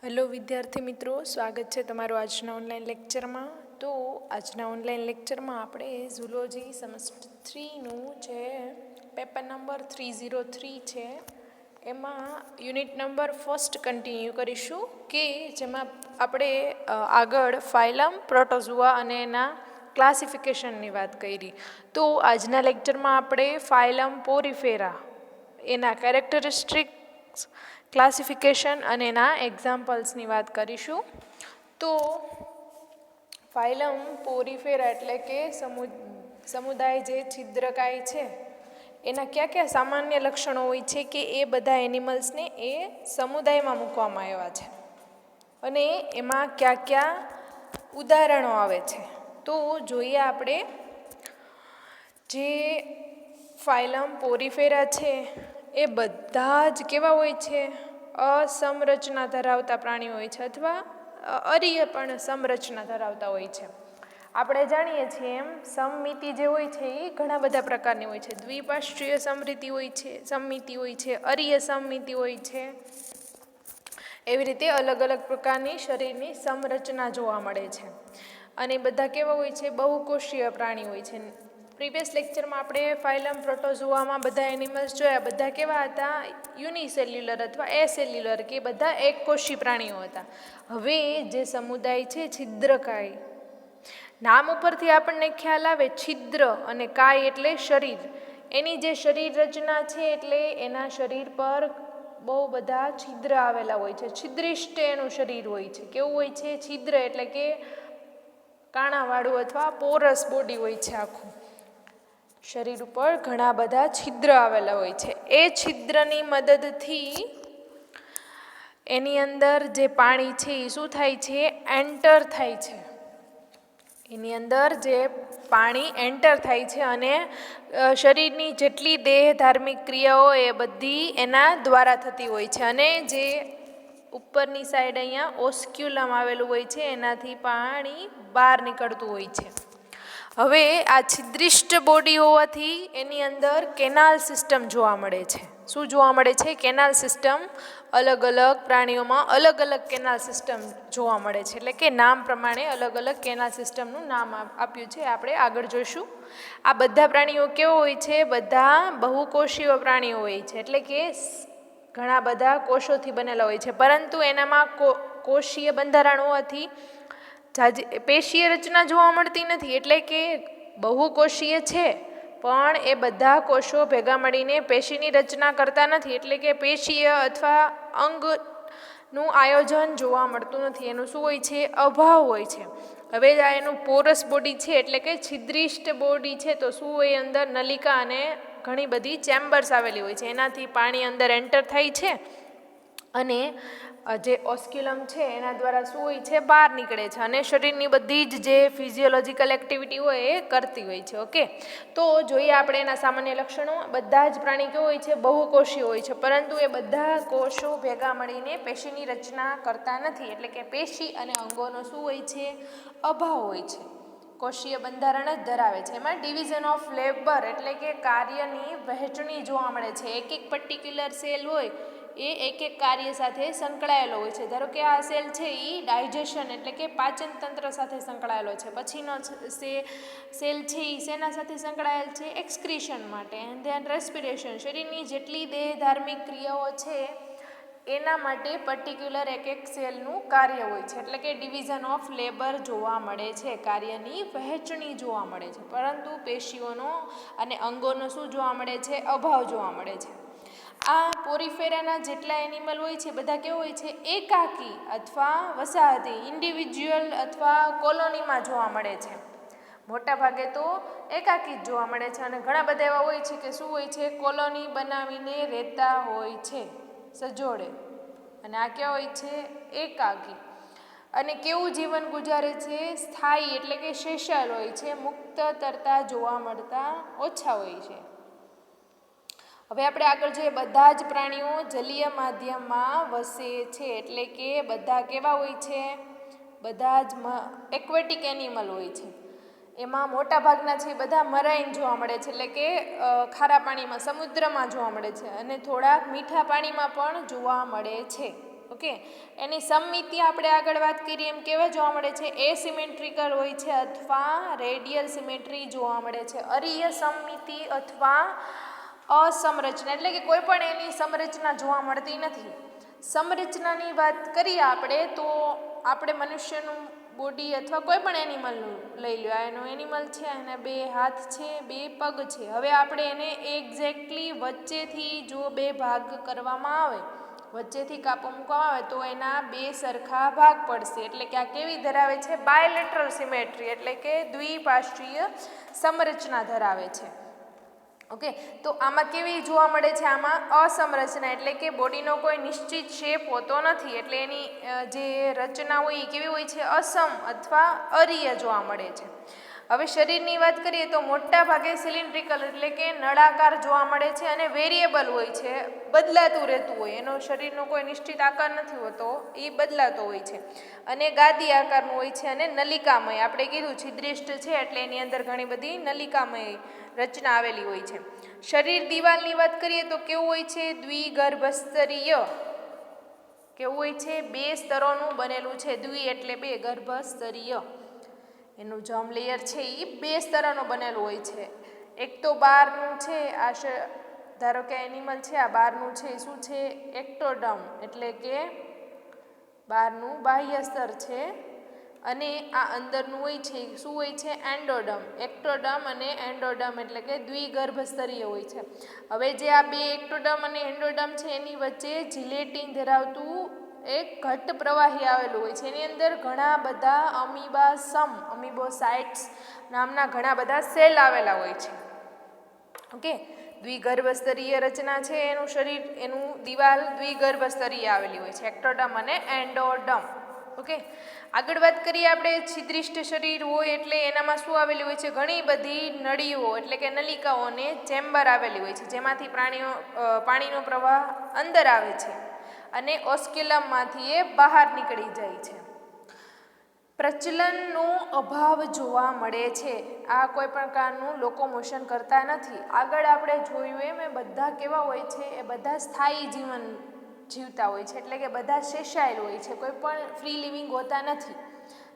Hello વિદ્યાર્થી મિત્રો, સ્વાગત છે તમારું આજના ઓનલાઈન લેક્ચરમાં. તો આજના ઓનલાઈન લેક્ચરમાં આપણે ઝૂલોજી સેમેસ્ટર 3નું જે પેપર નંબર 303 છે એમાં યુનિટ નંબર ફર્સ્ટ કન્ટિન્યુ કરીશું, કે જેમાં આપણે આગળ ફાઇલમ, પ્રોટોઝોઆ અને એના ક્લાસિફિકેશનની વાત કરી. તો આજના લેક્ચરમાં આપણે ફાઇલમ પોરીફેરા, એના કેરેક્ટરિસ્ટિક્સ, ક્લાસિફિકેશન અને એના એક્ઝામ્પલ્સની વાત કરીશું. તો ફાઇલમ પોરીફેરા એટલે કે સમુદાય જે છિદ્રકાય છે એના કયા કયા સામાન્ય લક્ષણો હોય છે કે એ બધા એનિમલ્સને એ સમુદાયમાં મૂકવામાં આવ્યા છે અને એમાં કયા કયા ઉદાહરણો આવે છે. તો જોઈએ આપણે જે ફાઇલમ પોરીફેરા છે એ બધા જ કેવા હોય છે? અસમરચના ધરાવતા પ્રાણીઓ હોય છે અથવા અરીય પણ સમરચના ધરાવતા હોય છે. આપણે જાણીએ છીએ એમ સમમિતિ જે હોય છે એ ઘણા બધા પ્રકારની હોય છે. દ્વિપાર્શ્વીય સમમિતિ હોય છે, અરીય સમમિતિ હોય છે. એવી રીતે અલગ અલગ પ્રકારની શરીરની સમરચના જોવા મળે છે અને બધા કેવા હોય છે? બહુકોષીય પ્રાણી હોય છે. પ્રીવિયસ લેક્ચરમાં આપણે ફાઇલમ, પ્રોટોઝોઆમાં બધા એનિમલ્સ જોયા, બધા કેવા હતા? યુનિસેલ્યુલર અથવા એસેલ્યુલર, કે બધા એકકોષી પ્રાણીઓ હતા. હવે જે સમુદાય છે છિદ્રકાય, નામ ઉપરથી આપણને ખ્યાલ આવે, છિદ્ર અને કાય એટલે શરીર. એની જે શરીર રચના છે એટલે એના શરીર પર બહુ બધા છિદ્ર આવેલા હોય છે. છિદ્રિષ્ટ એનું શરીર હોય છે. કેવું હોય છે? છિદ્ર એટલે કે કાણાવાળું અથવા પોરસ બોડી હોય છે. આખું શરીર ઉપર ઘણા બધા છિદ્ર આવેલા હોય છે. એ છિદ્રની મદદથી એની અંદર જે પાણી છે એ શું થાય છે? એન્ટર થાય છે. એની અંદર જે પાણી એન્ટર થાય છે અને શરીરની જેટલી દેહ ધાર્મિક ક્રિયાઓ એ બધી એના દ્વારા થતી હોય છે. અને જે ઉપરની સાઈડ અહીંયા ઓસ્ક્યુલમ આવેલું હોય છે એનાથી પાણી બહાર નીકળતું હોય છે. હવે આ છિદ્રિષ્ટ બોડી હોવાથી એની અંદર કેનાલ સિસ્ટમ જોવા મળે છે. શું જોવા મળે છે? Canal system. અલગ અલગ પ્રાણીઓમાં અલગ અલગ કેનાલ સિસ્ટમ જોવા મળે છે. એટલે કે નામ પ્રમાણે અલગ અલગ કેનાલ સિસ્ટમનું નામ આપ્યું છે, આપણે આગળ જોઈશું. આ બધા પ્રાણીઓ કેવો હોય છે? બધા બહુકોષીય પ્રાણીઓ હોય છે. એટલે કે ઘણા બધા કોષોથી બનેલા હોય છે, પરંતુ એનામાં કોષીય બંધારણ હોવાથી પેશીય રચના જોવા મળતી નથી. એટલે કે બહુકોષીય છે પણ એ બધા કોષો ભેગા મળીને પેશીની રચના કરતા નથી. એટલે કે પેશીય અથવા અંગનું આયોજન જોવા મળતું નથી. એનું શું હોય છે? અભાવ હોય છે. હવે આ એનું પોરસ બોડી છે એટલે કે છિદ્રિષ્ટ બોડી છે, તો શું હોય? અંદર નલિકા અને ઘણી બધી ચેમ્બર્સ આવેલી હોય છે. એનાથી પાણી અંદર એન્ટર થાય છે અને જે ઓસ્ક્યુલમ છે એના દ્વારા શું હોય છે? બહાર નીકળે છે અને શરીરની બધી જ જે ફિઝિયોલોજીકલ એક્ટિવિટી હોય એ કરતી હોય છે. ઓકે, તો જોઈએ આપણે એના સામાન્ય લક્ષણો. બધા જ પ્રાણી કેવું હોય છે? બહુકોષીય હોય છે, પરંતુ એ બધા કોષો ભેગા મળીને પેશીની રચના કરતા નથી. એટલે કે પેશી અને અંગોનો શું હોય છે? અભાવ હોય છે. કોષીય બંધારણ જ ધરાવે છે. એમાં ડિવિઝન ઓફ લેબર એટલે કે કાર્યની વહેંચણી જોવા મળે છે. એક એક પર્ટિક્યુલર સેલ હોય એ એક એક કાર્ય સાથે સંકળાયેલો હોય છે. ધારો કે આ સેલ છે એ ડાયજેશન એટલે કે પાચન તંત્ર સાથે સંકળાયેલો છે. પછીનો સેલ છે એ શેના સાથે સંકળાયેલ છે? એક્સક્રીશન માટે. એન્ડ ધેન રેસ્પિરેશન, શરીરની જેટલી દેહ ધાર્મિક ક્રિયાઓ છે એના માટે પર્ટિક્યુલર એક એક સેલનું કાર્ય હોય છે. એટલે કે ડિવિઝન ઓફ લેબર જોવા મળે છે, કાર્યની વહેંચણી જોવા મળે છે. પરંતુ પેશીઓનો અને અંગોનો શું જોવા મળે છે? અભાવ જોવા મળે છે. આ પોરીફેરાના જેટલા એનિમલ હોય છે બધા કેવું હોય છે? એકાકી અથવા વસાહતી, ઇન્ડિવિજ્યુઅલ અથવા કોલોનીમાં જોવા મળે છે. મોટા ભાગે તો એકાકી જ જોવા મળે છે અને ઘણા બધા એવા હોય છે કે શું હોય છે? કોલોની બનાવીને રહેતા હોય છે સજોડે. અને આ કેવા હોય છે? એકાકી. અને કેવું જીવન ગુજારે છે? સ્થાયી એટલે કે શેષાલ હોય છે. મુક્ત તરતા જોવા મળતા ઓછા હોય છે. હવે આપણે આગળ જોઈએ. બધા જ પ્રાણીઓ જલીય માધ્યમમાં વસે છે. એટલે કે બધા કેવા હોય છે? બધા જ એક્વેટિક એનિમલ હોય છે. એમાં મોટા ભાગના છે બધા મરાઈન જોવા મળે છે. એટલે કે ખારા પાણીમાં, સમુદ્રમાં જોવા મળે છે અને થોડાક મીઠા પાણીમાં પણ જોવા મળે છે. ઓકે, એની સમમિતિ આપણે આગળ વાત કરીએ એમ કેવા જોવા મળે છે, એસિમેટ્રિકલ હોય છે અથવા રેડિયલ સિમેટ્રી જોવા મળે છે. અરીય સમમિતિ અથવા અસમરચના એટલે કે કોઈ પણ એની સંરચના જોવા મળતી નથી. સંરચનાની વાત કરીએ આપણે તો આપણે મનુષ્યનું બોડી અથવા કોઈ પણ એનિમલનું લઈ લો. એનું એનિમલ છે, એના 2 હાથ છે, 2 પગ છે. હવે આપણે એને એક્ઝેક્ટલી વચ્ચેથી જો 2 ભાગ કરવામાં આવે, વચ્ચેથી કાપો મૂકવામાં આવે તો એના 2 સરખા ભાગ પડશે. એટલે કે આ કેવી ધરાવે છે, બાયલેટરલ સિમેટ્રી એટલે કે દ્વિપાર્શ્વીય સંરચના ધરાવે છે. ઓકે, તો આમાં કેવી જોવા મળે છે, આમાં અસમરચના એટલે કે બોડીનો કોઈ નિશ્ચિત શેપ હોતો નથી. એટલે એની જે રચના હોય એ કેવી હોય છે, અસમ અથવા અરીય જોવા મળે છે. હવે શરીરની વાત કરીએ તો મોટા ભાગે સિલિન્ડ્રિકલ એટલે કે નળાકાર જોવા મળે છે અને વેરિયેબલ હોય છે, બદલાતું રહેતું હોય. એનો શરીરનો કોઈ નિશ્ચિત આકાર નથી હોતો, એ બદલાતો હોય છે અને ગાદી આકારનું હોય છે અને નલિકામય. આપણે કીધું છિદ્રિષ્ટ છે એટલે એની અંદર ઘણી બધી નલિકામય રચના આવેલી હોય છે. શરીર દિવાલની વાત કરીએ તો કેવું હોય છે, દ્વિગર્ભસ્તરીય કેવું હોય છે, 2 સ્તરોનું બનેલું છે. દ્વિ એટલે 2, ગર્ભસ્તરીય એનું જર્મ લેયર છે એ 2 સ્તરોનું બનેલું હોય છે. એક તો બહારનું છે, આ ધારો કે એનિમલ છે, આ બહારનું છે એ શું છે, એક્ટોડર્મ એટલે કે બહારનું બાહ્ય સ્તર છે અને આ અંદરનું હોય છે શું હોય છે, એન્ડોડર્મ. એક્ટોડર્મ અને એન્ડોડર્મ એટલે કે દ્વિગર્ભસ્તરીય હોય છે. હવે જે આ 2 એક્ટોડર્મ અને એન્ડોડર્મ છે એની વચ્ચે જિલેટીન ધરાવતું એક ઘટ્ટ પ્રવાહી આવેલું હોય છે. એની અંદર ઘણા બધા અમીબોસાઇટ્સ નામના ઘણા બધા સેલ આવેલા હોય છે. ઓકે, દ્વિગર્ભસ્તરીય રચના છે એનું શરીર, એનું દિવાલ દ્વિગર્ભસ્તરીય આવેલી હોય છે, એક્ટોડર્મ અને એન્ડોડર્મ. ઓકે, આગળ વાત કરીએ આપણે છિદ્રિષ્ટ શરીર હોય એટલે એનામાં શું આવેલી હોય છે, ઘણી બધી નળીઓ એટલે કે નલિકાઓને ચેમ્બર આવેલી હોય છે જેમાંથી પાણીનો પ્રવાહ અંદર આવે છે અને ઓસ્ક્યુલમમાંથી એ બહાર નીકળી જાય છે. પ્રચલનનો અભાવ જોવા મળે છે. આ કોઈ પ્રકારનું લોકોમોશન કરતા નથી. આગળ આપણે જોયું એમ એ બધા કેવા હોય છે, એ બધા સ્થાયી જીવન જીવતા હોય છે એટલે કે બધા સેશાયેલ હોય છે, કોઈ પણ ફ્રી લિવિંગ હોતા નથી.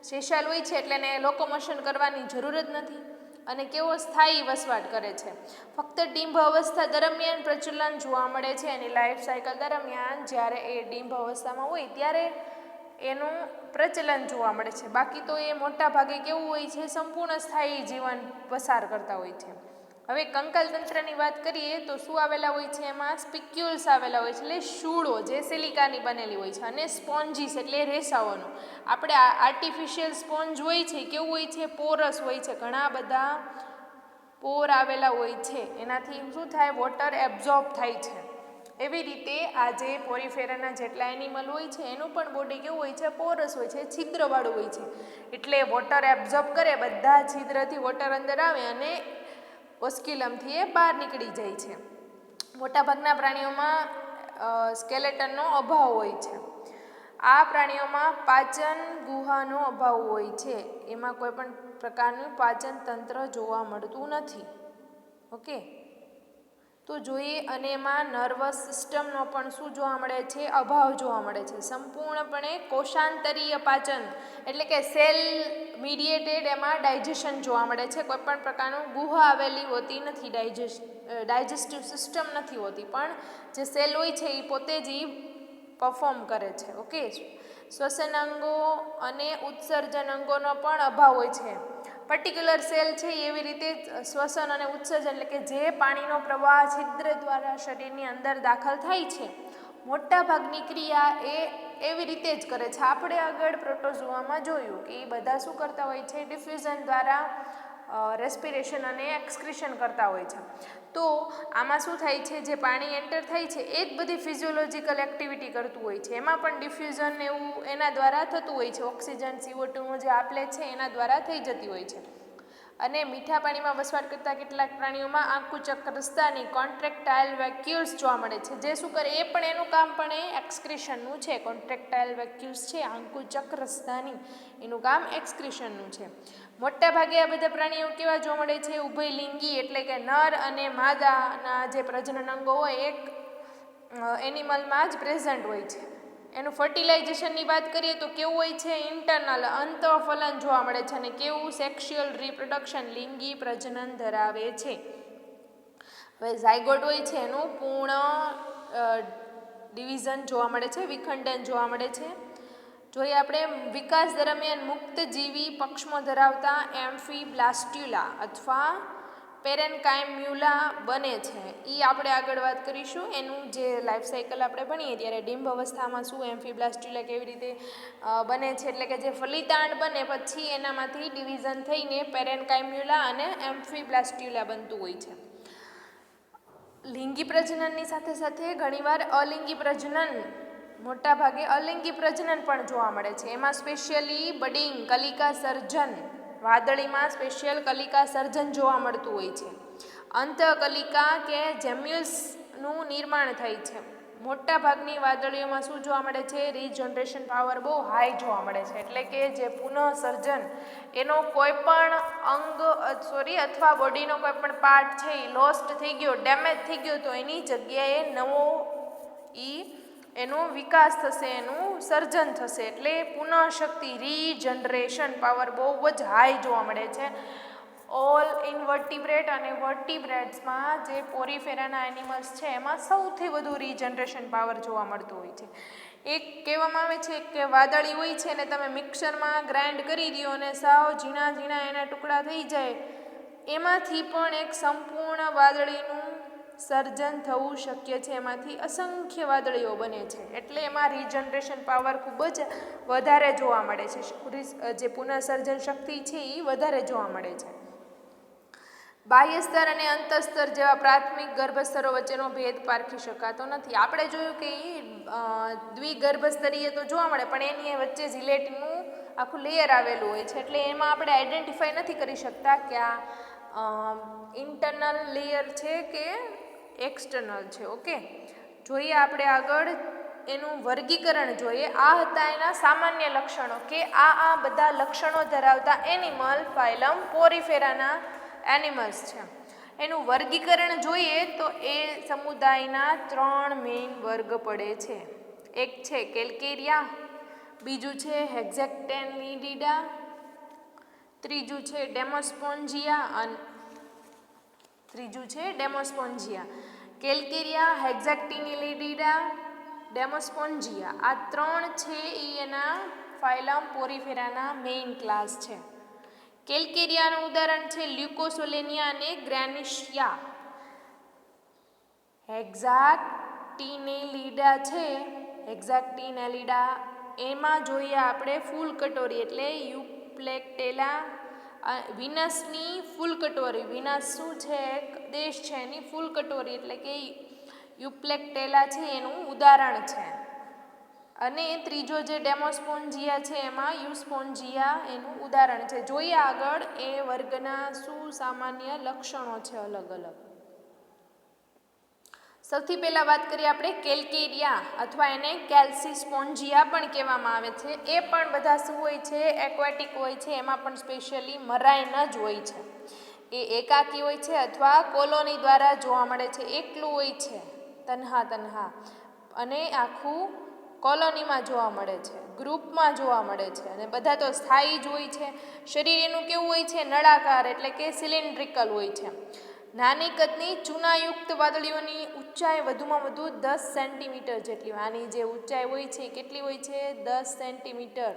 સેશાયેલ હોય છે એટલે એને લોકોમોશન કરવાની જરૂર જ નથી અને કેવો સ્થાયી વસવાટ કરે છે. ફક્ત ડિંભ અવસ્થા દરમિયાન પ્રચલન જોવા મળે છે. એની લાઈફ સાયકલ દરમિયાન જ્યારે એ ડિંભ અવસ્થામાં હોય ત્યારે એનું પ્રચલન જોવા મળે છે. બાકી તો એ મોટા ભાગે કેવું હોય છે, સંપૂર્ણ સ્થાયી જીવન પસાર કરતા હોય છે. હવે કંકાલ તંત્રની વાત કરીએ તો શું આવેલા હોય છે, એમાં સ્પિક્યુલ્સ આવેલા હોય છે એટલે શૂળો જે સિલિકાની બનેલી હોય છે અને સ્પોન્જીસ એટલે રેસાઓનું. આપણે આર્ટિફિશિયલ સ્પોન્જ હોય છે કેવું હોય છે, પોરસ હોય છે, ઘણા બધા પોર આવેલા હોય છે, એનાથી શું થાય, વોટર એબ્ઝોર્બ થાય છે. એવી રીતે આ જે પોરીફેરાના જેટલા એનિમલ હોય છે એનું પણ બોડી કેવું હોય છે, પોરસ હોય છે, છિદ્રવાળું હોય છે. એટલે વોટર એબ્ઝોર્બ કરે, બધા છિદ્રથી વોટર અંદર આવે અને ઓસ્ક્યુલમથી એ બહાર નીકળી જાય છે. મોટાભાગના પ્રાણીઓમાં સ્કેલેટનનો અભાવ હોય છે. આ પ્રાણીઓમાં પાચન ગુહાનો અભાવ હોય છે. એમાં કોઈ પણ પ્રકારનું પાચન તંત્ર જોવા મળતું નથી. ઓકે, તો જોઈએ અને એમાં નર્વસ સિસ્ટમનો પણ શું જોવા મળે છે, અભાવ જોવા મળે છે. સંપૂર્ણપણે કોષાંતરીય પાચન એટલે કે સેલ મીડિયેટેડ એમાં ડાયજેશન જોવા મળે છે. કોઈ પણ પ્રકારનું ગુહા આવેલી હોતી નથી, ડાયજેસ્ટિવ સિસ્ટમ નથી હોતી, પણ જે સેલ હોય છે એ પોતે જ પરફોર્મ કરે છે. ઓકે, શ્વસન અંગો અને ઉત્સર્જન અંગોનો પણ અભાવ હોય છે. પર્ટિક્યુલર સેલ છે એવી રીતે શ્વસન અને ઉત્સર્જન એટલે કે જે પાણીનો પ્રવાહ છિદ્ર દ્વારા શરીરની અંદર દાખલ થાય છે, મોટા ભાગની ક્રિયા એ એવી રીતે જ કરે છે. આપણે આગળ પ્રોટોઝોઆમાં જોયું કે એ બધા શું કરતા હોય છે, ડિફ્યુઝન દ્વારા રેસ્પિરેશન અને એક્સક્રીશન કરતા હોય છે. તો આમાં શું થાય છે, જે પાણી એન્ટર થાય છે એ જ બધી ફિઝિયોલોજિકલ એક્ટિવિટી કરતું હોય છે. એમાં પણ ડિફ્યુઝન એવું એના દ્વારા થતું હોય છે. ઓક્સિજન CO2 જે આપલે છે એના દ્વારા થઈ જતી હોય છે. અને મીઠા પાણીમાં વસવાટ કરતા કેટલાક પ્રાણીઓમાં આંકુચક્ર રસ્તાની કોન્ટ્રેક્ટાઇલ વેક્યુલ્સ જોવા મળે છે. જે શું કરે, એ પણ એનું કામ પણ એ એક્સક્રીશનનું છે. કોન્ટ્રેક્ટાઇલ વેક્યુલ્સ છે આંકુચક્ર રસ્તાની, એનું કામ એક્સક્રીશનનું છે. મોટા ભાગે આ બધા પ્રાણીઓ કેવા જોવા મળે છે, ઉભયલિંગી એટલે કે નર અને માદાના જે પ્રજનન અંગો હોય એક એનિમલમાં જ પ્રેઝન્ટ હોય છે. એનું ફર્ટિલાઇઝેશનની વાત કરીએ તો કેવું હોય છે, ઇન્ટરનલ અંતઃફલન જોવા મળે છે, અને કેવું સેક્સ્યુઅલ રિપ્રોડક્શન લિંગી પ્રજનન ધરાવે છે. હવે ઝાયગોટ હોય છે એનું પૂર્ણ ડિવિઝન જોવા મળે છે, વિખંડન જોવા મળે છે. જોઈએ આપણે વિકાસ દરમિયાન મુક્તજીવી પક્ષમાં ધરાવતા એમ્ફીબ્લાસ્ટ્યુલા અથવા પેરેન્કાઇમ્યુલા બને છે. એ આપણે આગળ વાત કરીશું. એનું જે લાઈફ સાયકલ આપણે ભણીએ ત્યારે ડિમ્બ અવસ્થામાં શું એમ્ફીબ્લાસ્ટ્યુલા કેવી રીતે બને છે, એટલે કે જે ફલિતાંડ બને પછી એનામાંથી ડિવિઝન થઈને પેરેન્કાઇમ્યુલા અને એમ્ફીબ્લાસ્ટ્યુલા બનતું હોય છે. લિંગી પ્રજનનની સાથે સાથે ઘણીવાર અલિંગી પ્રજનન, મોટા ભાગે અલિંગી પ્રજનન પણ જોવા મળે છે. એમાં સ્પેશિયલી બડિંગ કલિકા સર્જન, વાદળીમાં સ્પેશિયલ કલિકા સર્જન જોવા મળતું હોય છે. અંતઃકલિકા કે જેમ્યુલ્સનું નિર્માણ થાય છે. મોટા ભાગની વાદળીઓમાં શું જોવા મળે છે, રીજનરેશન પાવર બહુ હાઈ જોવા મળે છે, એટલે કે જે પુનઃસર્જન એનો કોઈ પણ અંગ અથવા બોડીનો કોઈ પણ પાર્ટ છે એ લોસ્ટ થઈ ગયો, ડેમેજ થઈ ગયો, તો એની જગ્યાએ નવો એનો વિકાસ થશે, એનું સર્જન થશે, એટલે પુનઃશક્તિ રીજનરેશન પાવર બહુ જ હાઈ જોવા મળે છે. ઓલ ઇનવર્ટિબ્રેટ અને વર્ટિબ્રેટ્સમાં જે પોરીફેરાના એનિમલ્સ છે એમાં સૌથી વધુ રીજનરેશન પાવર જોવા મળતું હોય છે. એક કહેવામાં આવે છે કે વાદળી હોય છે ને તમે મિક્સરમાં ગ્રાઇન્ડ કરી દો અને સાવ ઝીણા ઝીણા એના ટુકડા થઈ જાય, એમાંથી પણ એક સંપૂર્ણ વાદળીનું સર્જન થવું શક્ય છે. એમાંથી અસંખ્ય વાદળીઓ બને છે, એટલે એમાં રીજનરેશન પાવર ખૂબ જ વધારે જોવા મળે છે. જે પુનઃસર્જન શક્તિ છે એ વધારે જોવા મળે છે. બાહ્ય સ્તર અને અંતઃસ્તર જેવા પ્રાથમિક ગર્ભસ્તરો વચ્ચેનો ભેદ પારખી શકાતો નથી. આપણે જોયું કે દ્વિગર્ભસ્તરીય તો જોવા મળે, પણ એની વચ્ચે જિલેટીનનું આખું લેયર આવેલું હોય છે, એટલે એમાં આપણે આઈડેન્ટિફાઈ નથી કરી શકતા કે આ ઇન્ટરનલ લેયર છે કે એક્સટર્નલ છે. ઓકે, જોઈએ આપણે આગળ એનું વર્ગીકરણ જોઈએ. આ હતા એના સામાન્ય લક્ષણો, કે આ બધા લક્ષણો ધરાવતા એનિમલ ફાઇલમ પોરીફેરાના એનિમલ્સ છે. એનું વર્ગીકરણ જોઈએ તો એ સમુદાયના 3 મેઇન વર્ગ પડે છે. એક છે કેલ્કેરિયા, બીજું છે હેક્ઝેક્ટેનિલિડા, ત્રીજું છે ડેમોસ્પોન્જિયા. કેલ્કેરિયા, હેક્ઝેક્ટેનિલિડા, ડેમોસ્પોન્જિયા, આ 3 છે એ એના ફાઇલમ પોરીફેરાના મેઇન ક્લાસ છે. કેલ્કેરિયાનું ઉદાહરણ છે લ્યુકોસોલેનિયા અને ગ્રેનિશિયા. હેક્ઝેક્ટેનિલિડા એમાં જોઈએ આપણે ફૂલ કટોરી, એટલે યુપ્લેક્ટેલા, વિનસની ફૂલ કટોરી. વિનસ શું છે, એક દેશ છે, એની ફૂલ કટોરી એટલે કે યુપ્લેક્ટેલા છે એનું ઉદાહરણ છે. અને ત્રીજો જે ડેમોસ્પોન્જિયા છે એમાં યુસ્પોન્જિયા એનું ઉદાહરણ છે. જોઈએ આગળ એ વર્ગના શું સામાન્ય લક્ષણો છે અલગ અલગ. સૌથી પહેલાં વાત કરીએ આપણે કેલ્કેરિયા, અથવા એને કેલ્સીસ્પોન્જિયા પણ કહેવામાં આવે છે. એ પણ બધા શું હોય છે, એક્વેટિક હોય છે. એમાં પણ સ્પેશિયલી મરાઇન જ હોય છે. એ એકાકી હોય છે અથવા કોલોની દ્વારા જોવા મળે છે, એકલું હોય છે, તનહા, અને આખું કોલોનીમાં જોવા મળે છે, ગ્રુપમાં જોવા મળે છે, અને બધા તો સ્થાયી જ હોય છે. શરીર એનું કેવું હોય છે, નળાકાર, એટલે કે સિલિન્ડ્રિકલ હોય છે. નાની કદની ચૂનાયુક્ત વાદળીઓની ઊંચાઈ વધુમાં વધુ 10 સેન્ટીમીટર જેટલી. આની જે ઊંચાઈ હોય છે કેટલી હોય છે, 10 સેન્ટીમીટર.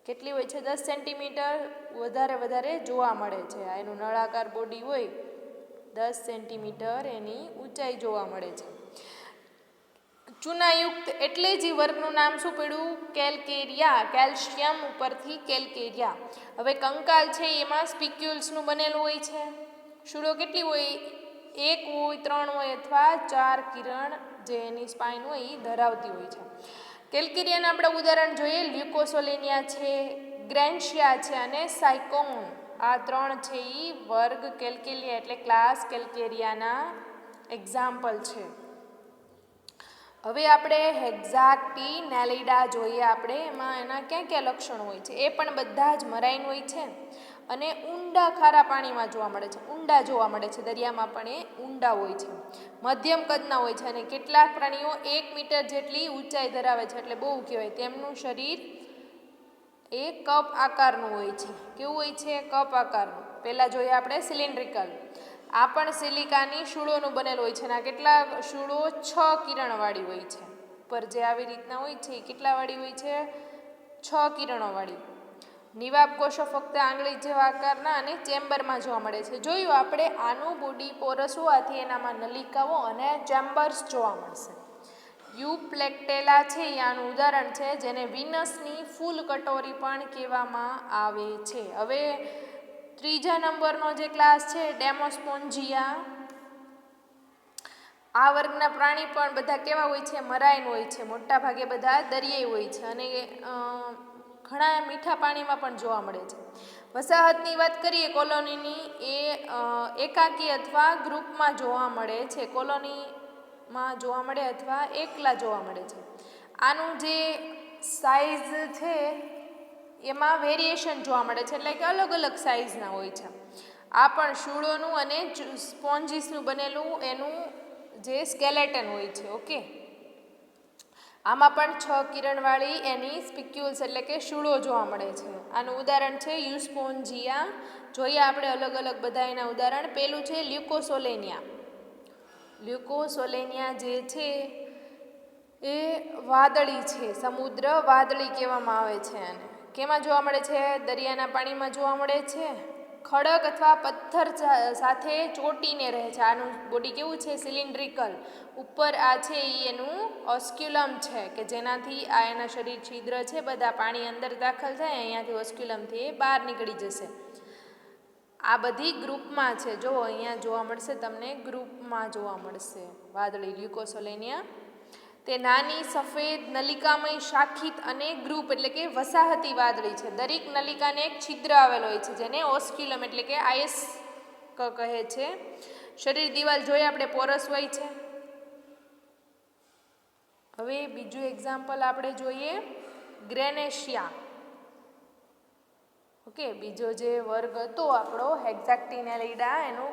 કેટલી હોય છે, 10 સેન્ટીમીટર વધારે જોવા મળે છે. આ એનું નળાકાર બોડી હોય, 10 સેન્ટીમીટર એની ઊંચાઈ જોવા મળે છે. ચૂનાયુક્ત એટલે જ વર્ગનું નામ શું પડ્યું, કેલ્કેરિયા, કેલ્શિયમ ઉપરથી કેલ્કેરિયા. હવે કંકાલ છે એમાં સ્પિક્યુલ્સનું બનેલું હોય છે. શૂળો કેટલી હોય, 1 હોય, 3 હોય અથવા 4 કિરણ જે એની સ્પાઇન હોય એ ધરાવતી હોય છે. કેલ્કેરિયાના આપણે ઉદાહરણ જોઈએ, લ્યુકોસોલેનિયા છે, ગ્રેન્શિયા છે અને સાયકોન. આ 3 છે એ વર્ગ કેલ્કેરિયા એટલે ક્લાસ કેલ્કેરિયાના એક્ઝામ્પલ છે. હવે આપણે હેક્ઝેક્ટેનિલિડા જોઈએ. આપણે એમાં એના ક્યાં લક્ષણો હોય છે, એ પણ બધા જ મરાઇન હોય છે. અને ઊંડા ખારા પાણીમાં જોવા મળે છે, ઊંડા જોવા મળે છે, દરિયામાં પણ એ ઊંડા હોય છે, મધ્યમ કદના હોય છે અને કેટલાક પ્રાણીઓ 1 મીટર જેટલી ઊંચાઈ ધરાવે છે, એટલે બહુ કહેવાય. તેમનું શરીર એ કપ આકારનું હોય છે. કેવું હોય છે? કપ આકારનું. પહેલાં જોઈએ આપણે સિલિન્ડ્રિકલ. આ પણ સિલિકાની શૂળોનું બનેલું હોય છે અને આ કેટલા શૂળો 6 કિરણવાળી હોય છે. પર જે આવી રીતના હોય છે એ કેટલાવાળી હોય છે? 6 કિરણોવાળી. નિવાબ કોષો ફક્ત આંગળી જેવા આકારના અને ચેમ્બરમાં જોવા મળે છે. જોયું આપણે, આનું બોડી પોરસ હોવાથી એનામાં નલિકાઓ અને ચેમ્બર્સ જોવા મળશે. યુપ્લેક્ટેલા છે એ આનું ઉદાહરણ છે, જેને વિનસની ફૂલ કટોરી પણ કહેવામાં આવે છે. હવે ત્રીજા નંબરનો જે ક્લાસ છે ડેમોસ્પોન્જિયા. આ વર્ગના પ્રાણી પણ બધા કેવા હોય છે? મરાઈન હોય છે. મોટા ભાગે બધા દરિયાઈ હોય છે અને ઘણા મીઠા પાણીમાં પણ જોવા મળે છે. વસાહતની વાત કરીએ કોલોનીની, એ એકાકી અથવા ગ્રુપમાં જોવા મળે છે. કોલોનીમાં જોવા મળે અથવા એકલા જોવા મળે છે. આનું જે સાઇઝ છે એમાં વેરિએશન જોવા મળે છે, એટલે કે અલગ અલગ સાઇઝના હોય છે. આ પણ શૂળોનું અને સ્પોન્જીસનું બનેલું એનું જે સ્કેલેટન હોય છે. ઓકે, આમાં પણ 6 કિરણવાળી એની સ્પિક્યુલ્સ એટલે કે શૂળો જોવા મળે છે. આનું ઉદાહરણ છે યુસ્પોન્જિયા. જોઈએ આપણે અલગ અલગ બધા એના ઉદાહરણ. પહેલું છે લ્યુકોસોલેનિયા. લ્યુકોસોલેનિયા જે છે એ વાદળી છે, સમુદ્ર વાદળી કહેવામાં આવે છે. અને કેમાં જોવા મળે છે? દરિયાના પાણીમાં જોવા મળે છે. ખડક અથવા પથ્થર સાથે ચોંટીને રહે છે. આનું બોડી કેવું છે? સિલિન્ડ્રિકલ. ઉપર આ છે એ એનું ઓસ્ક્યુલમ છે કે જેનાથી આ એના શરીર છિદ્ર છે બધા પાણી અંદર દાખલ થાય, અહીંયાથી ઓસ્ક્યુલમથી એ બહાર નીકળી જશે. આ બધી ગ્રુપમાં છે. જો અહીંયા જોવા મળશે તમને, ગ્રુપમાં જોવા મળશે વાદળી લ્યુકોસોલેનિયા. તે નાની સફેદ નલિકામય શાખિત અને ગ્રુપ એટલે કે વસાહતી વાદળી છે. દરેક નલિકાને એક છિદ્ર આવેલો હોય છે જેને ઓસ્ક્યુલમ એટલે કે આયસ્ક કહે છે. શરીર દિવાલ જોઈએ આપણે, પોરસ હોય છે. હવે બીજું એક્ઝામ્પલ આપણે જોઈએ ગ્રેનેશિયા. ઓકે, બીજો જે વર્ગ હતો આપણો હેક્ઝાક્ટિનેલિડા, એનું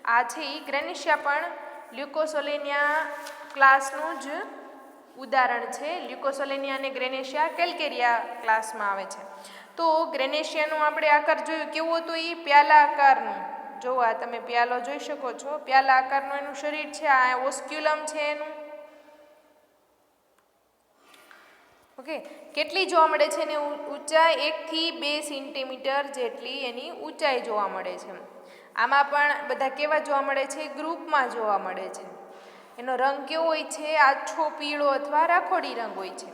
આ છે એ ગ્રેનેશિયા પણ લ્યુકોસોલેનિયા ક્લાસનું જ ઉદાહરણ છે. લ્યુકોસોલેનિયા અને ગ્રેનેશિયા કેલ્કેરિયા ક્લાસમાં આવે છે. તો ગ્રેનેશિયાનું આપણે આકાર જોયું, કેવું હતું? એ પ્યાલા આકારનું. જો આ તમે પ્યાલો જોઈ શકો છો, પ્યાલા આકારનું એનું શરીર છે. આ ઓસ્ક્યુલમ છે એનું. ઓકે, કેટલી જોવા મળે છે? એની ઊંચાઈ 1 થી 2 સેન્ટીમીટર જેટલી એની ઊંચાઈ જોવા મળે છે. આમાં પણ બધા કેવા જોવા મળે છે? ગ્રુપમાં જોવા મળે છે. એનો રંગ કેવો હોય છે? આછો પીળો અથવા રાખોડી રંગ હોય છે.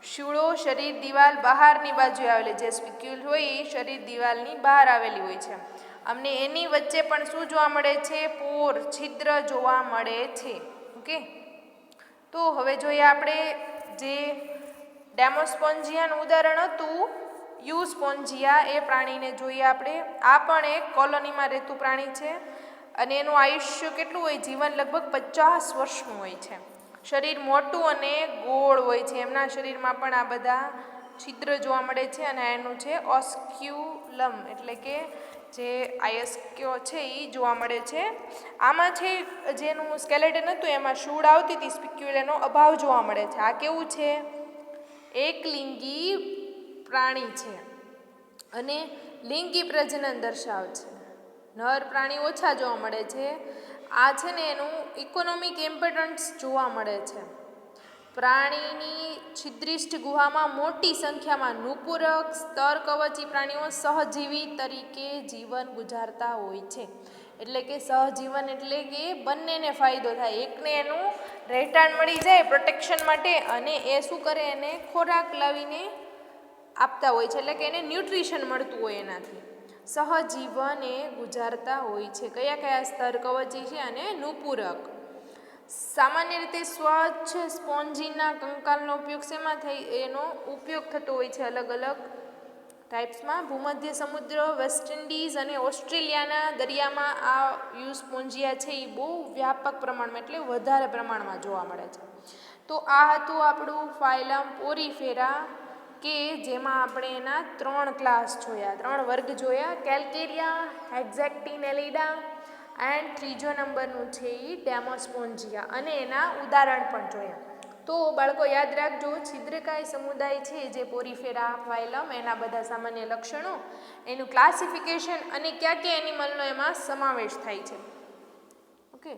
શૂળો શરીર દિવાલ બહારની બાજુએ આવેલી, જે સ્પિક્યુલ હોય એ શરીર દિવાલની બહાર આવેલી હોય છે. અમને એની વચ્ચે પણ શું જોવા મળે છે? પોર, છિદ્ર જોવા મળે છે. ઓકે, તો હવે જોઈએ આપણે જે ડેમોસ્પોન્જિયાનું ઉદાહરણ હતું યુસ્પોન્જિયા, એ પ્રાણીને જોઈએ આપણે. આ પણ એક કોલોનીમાં રહેતું પ્રાણી છે અને એનું આયુષ્ય કેટલું હોય? જીવન લગભગ 50 વર્ષનું હોય છે. શરીર મોટું અને ગોળ હોય છે. એમના શરીરમાં પણ આ બધા છિદ્ર જોવા મળે છે અને એનું છે ઓસ્ક્યુલમ એટલે કે જે આયસ્ક્યો છે એ જોવા મળે છે. આમાં છે જેનું સ્કેલેટન હતું એમાં શૂળ આવતી હતી, સ્પિક્યુલ એનો અભાવ જોવા મળે છે. આ કેવું છે? એકલિંગી પ્રાણી છે અને લિંગી પ્રજનન દર્શાવે છે. નર પ્રાણી ઓછા જોવા મળે છે. આ છે ને એનું ઇકોનોમિક ઇમ્પોર્ટન્સ જોવા મળે છે. પ્રાણીની છિદ્રિષ્ઠ ગુહામાં મોટી સંખ્યામાં નુપુરક સ્તરકવચી પ્રાણીઓ સહજીવી તરીકે જીવન ગુજારતા હોય છે. એટલે કે સહજીવન એટલે કે બંનેને ફાયદો થાય. એકને એનું રહેઠાણ મળી જાય પ્રોટેક્શન માટે અને એ શું કરે? એને ખોરાક લાવીને આપતા હોય છે, એટલે કે એને ન્યુટ્રિશન મળતું હોય એનાથી. સહજીવન એ ગુજારતા હોય છે. કયા કયા સ્તર કવચી છે અને નુપુરક. સામાન્ય રીતે સ્વચ્છ સ્પોન્જીના કંકાલનો ઉપયોગ શેમાં થાય? એનો ઉપયોગ થતો હોય છે અલગ અલગ ટાઈપ્સમાં. ભૂમધ્ય સમુદ્ર, વેસ્ટ ઇન્ડિઝ અને ઓસ્ટ્રેલિયાના દરિયામાં આ યુસ્પોન્જિયા છે એ બહુ વ્યાપક પ્રમાણમાં એટલે વધારે પ્રમાણમાં જોવા મળે છે. તો આ હતું આપણું ફાઇલમ પોરીફેરા કે જેમાં આપણે એના 3 ક્લાસ જોયા, 3 વર્ગ જોયા, કેલ્કેરિયા, હેક્ઝેક્ટિનેલિડા એન્ડ ત્રીજો નંબરનું છે એ ડેમોસ્પોન્જિયા, અને એના ઉદાહરણ પણ જોયા. તો બાળકો યાદ રાખજો, છિદ્રકાય સમુદાય છે જે પોરીફેરા, ફાયલમ, એના બધા સામાન્ય લક્ષણો, એનું ક્લાસિફિકેશન અને કયા કયા એનિમલનો એમાં સમાવેશ થાય છે. ઓકે.